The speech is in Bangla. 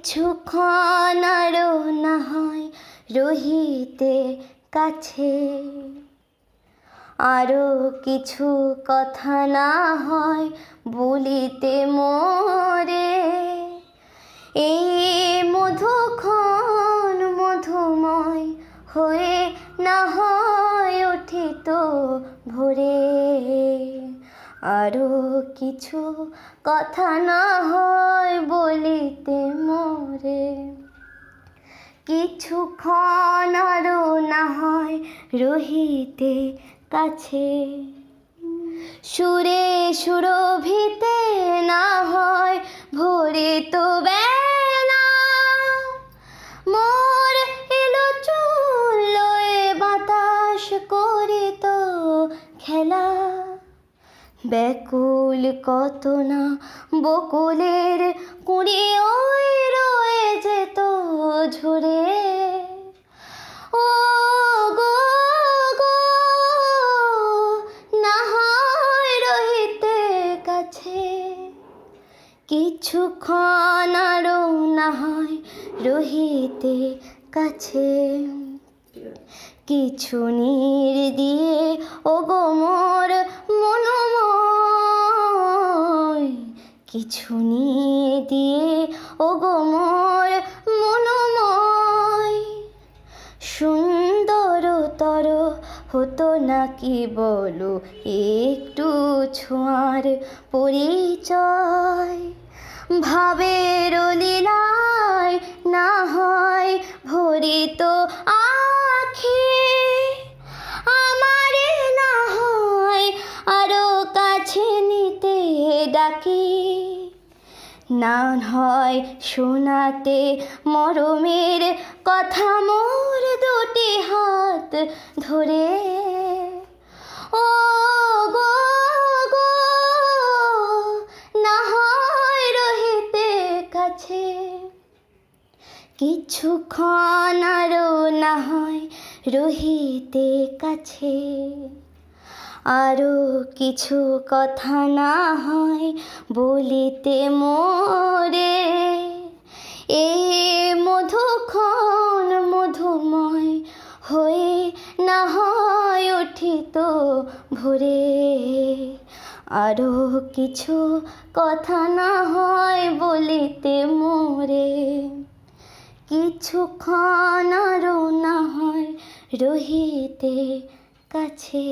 কিছুক্ষণ আরো না হয় রহিতে কাছে, আরো কিছু কথা না হয় বলিতে মোরে। এই মধুক্ষণ মধুময় হয়ে না হয় উঠিত ভোরে, আরো কিছু কথা না হয় বলিতে মোরে। কিছুক্ষণ আরো না হয় রহিতে কাছে, সুরে সুরভিতে না হয় ভরিত বেলা। মোর এলো চুল লয়ে বাতাস করিত খেলা, ব্যাকুল কত না বকুলের কুড়ি ওই রয়ে যেত ঝরে। ও গো গো না হয় রহিতে কাছে, কিছুক্ষণ আরো না হয় রহিতে কাছে। কিছু নীর দিয়ে ও গো মোর মনোময়, কিছু নিয়ে দিয়ে ও গো মোর মনোময়। সুন্দরতর হতো নাকি বলো একটু ছোঁয়ার পরিচয়, ভাবের লীলায় না হয় ভরিত আখি। আমারে না হয় আরো কাছে নিতে ডাকি, না হয় শোনাতে মরমের কথা মোর দুটি হাত ধরে। ও গো গো না হয় রহিতে কাছে, কিছুক্ষণ আরো না হয় রহিতে কাছে, আরো কিছু কথা না হয় বলিতে মোরে। এ মধুক্ষণ মধুময় হয়ে না হয় উঠিত ভোরে, আরো কিছু কথা না হয় বলিতে মোরে। কিছুক্ষণ আরো না হয় রহিতে কাছে।